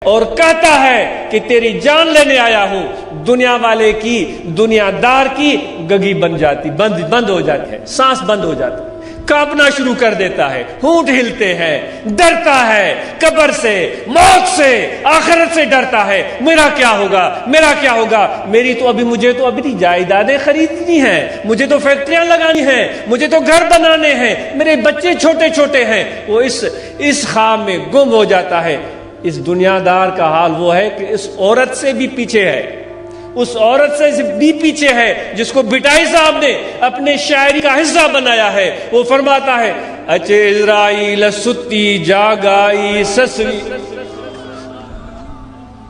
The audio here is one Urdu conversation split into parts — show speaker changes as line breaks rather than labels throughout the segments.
اور کہتا ہے کہ تیری جان لینے آیا ہوں، دنیا والے کی، دنیا دار کی گگی بن جاتی، بند ہو جاتی ہے، سانس بند ہو جاتی ہے، کانپنا شروع کر دیتا ہے، ہونٹ ہلتے ہیں، ڈرتا ہے قبر سے، موت سے، آخرت سے ڈرتا ہے۔ میرا کیا ہوگا، میرا کیا ہوگا، مجھے تو ابھی جائیدادیں خریدنی ہیں، مجھے تو فیکٹریاں لگانی ہیں، مجھے تو گھر بنانے ہیں، میرے بچے چھوٹے چھوٹے ہیں۔ وہ اس خواب میں گم ہو جاتا ہے۔ اس دنیا دار کا حال وہ ہے کہ اس عورت سے بھی پیچھے ہے، اس عورت سے بھی پیچھے ہے جس کو بٹائی صاحب نے اپنے شاعری کا حصہ بنایا ہے۔ وہ فرماتا ہے اچے اسرائیل ستی جاگائی سسوی،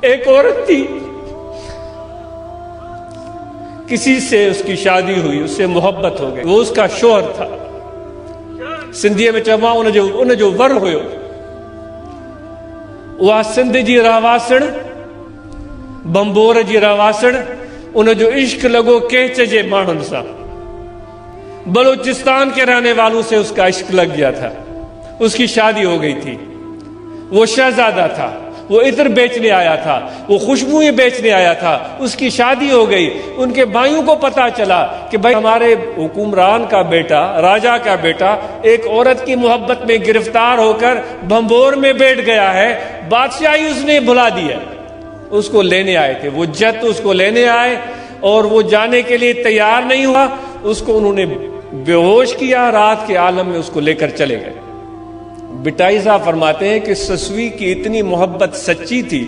ایک عورت تھی، کسی سے اس کی شادی ہوئی، اس سے محبت ہو گئی، وہ اس کا شوہر تھا، سندھی میں چوا ان جو ور ہوئے وہ سندھ جی رہواسڑ، بمبور جی رہواسڑ، ان جو عشق لگو کیچ جے ماڻھن سا، بلوچستان کے رہنے والوں سے اس کا عشق لگ گیا تھا، اس کی شادی ہو گئی تھی، وہ شہزادہ تھا، وہ عطر بیچنے آیا تھا، وہ خوشبوئیں بیچنے آیا تھا، اس کی شادی ہو گئی۔ ان کے بھائیوں کو پتا چلا کہ بھائی ہمارے حکمران کا بیٹا، راجہ کا بیٹا ایک عورت کی محبت میں گرفتار ہو کر بھمبور میں بیٹھ گیا ہے، بادشاہی اس نے بھلا دی ہے۔ اس کو لینے آئے تھے، وہ جت اس کو لینے آئے اور وہ جانے کے لیے تیار نہیں ہوا، اس کو انہوں نے بے ہوش کیا، رات کے عالم میں اس کو لے کر چلے گئے۔ بٹائی صاحب فرماتے ہیں کہ سسوی کی اتنی محبت سچی تھی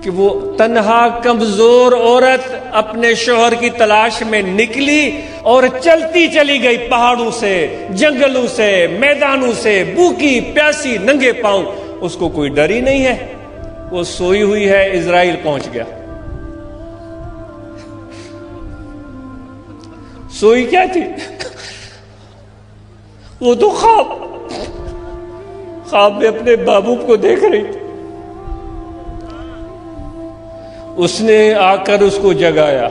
کہ وہ تنہا کمزور عورت اپنے شوہر کی تلاش میں نکلی اور چلتی چلی گئی، پہاڑوں سے، جنگلوں سے، میدانوں سے، بھوکی پیاسی ننگے پاؤں، اس کو کوئی ڈر ہی نہیں ہے، وہ سوئی ہوئی ہے۔ اسرائیل پہنچ گیا، سوئی کیا تھی، وہ تو خواب میں اپنے محبوب کو دیکھ رہی تھی۔ اس نے آ کر اس کو جگایا،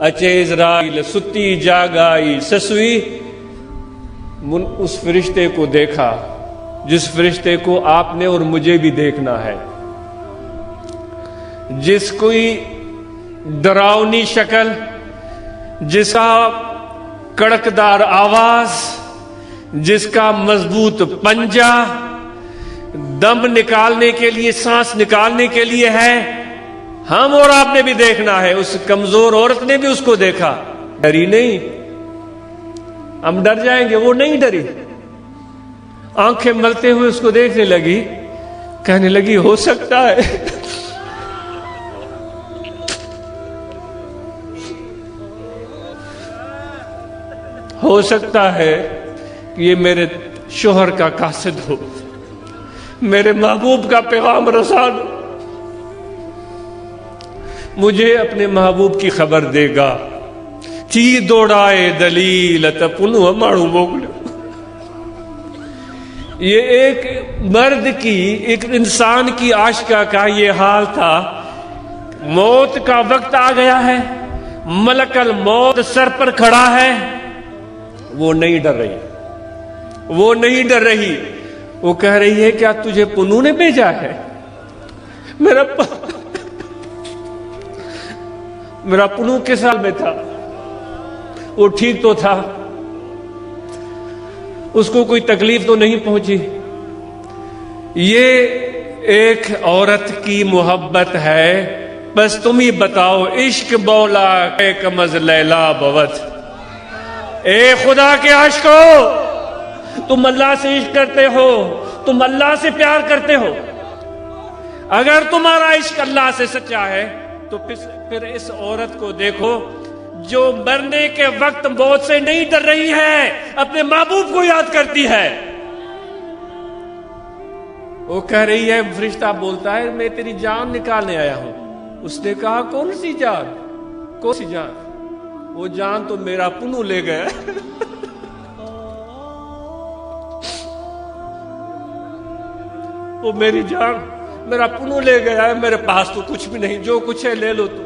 اچے اسرائیل ستی جاگائی سسوی، اس فرشتے کو دیکھا جس فرشتے کو آپ نے اور مجھے بھی دیکھنا ہے، جس کوئی ڈراؤنی شکل، جس کا کڑکدار آواز، جس کا مضبوط پنجہ دم نکالنے کے لیے، سانس نکالنے کے لیے ہے، ہم اور آپ نے بھی دیکھنا ہے۔ اس کمزور عورت نے بھی اس کو دیکھا، ڈری نہیں، ہم ڈر جائیں گے، وہ نہیں ڈری، آنکھیں ملتے ہوئے اس کو دیکھنے لگی، کہنے لگی ہو سکتا ہے ہو سکتا ہے کہ یہ میرے شوہر کا قاصد ہو، میرے محبوب کا پیغام رسان، مجھے اپنے محبوب کی خبر دے گا۔ تھی دوڑائے دلیل تپنو ماڑو موکلو۔ یہ ایک مرد کی، ایک انسان کی عاشقہ کا یہ حال تھا۔ موت کا وقت آ گیا ہے، ملک الموت سر پر کھڑا ہے، وہ نہیں ڈر رہی، وہ نہیں ڈر رہی، وہ کہہ رہی ہے کیا تجھے پنو نے بھیجا ہے؟ میرا پنو کس حال میں تھا؟ وہ ٹھیک تو تھا، اس کو کوئی تکلیف تو نہیں پہنچی۔ یہ ایک عورت کی محبت ہے، بس تم ہی بتاؤ عشق بولا کہ کمز لیلا بوت۔ اے خدا کے عاشقو، تم اللہ سے عشق کرتے ہو، تم اللہ سے پیار کرتے ہو، اگر تمہارا عشق اللہ سے سچا ہے تو پھر اس عورت کو دیکھو جو مرنے کے وقت موت سے نہیں ڈر رہی ہے، اپنے محبوب کو یاد کرتی ہے۔ وہ کہہ رہی ہے، فرشتہ بولتا ہے میں تیری جان نکالنے آیا ہوں۔ اس نے کہا کون سی جان؟ کون سی جان؟ وہ جان تو میرا پنو لے گیا۔ وہ میری جان، میرا پنو لے گیا ہے، میرے پاس تو کچھ بھی نہیں، جو کچھ ہے لے لو تو۔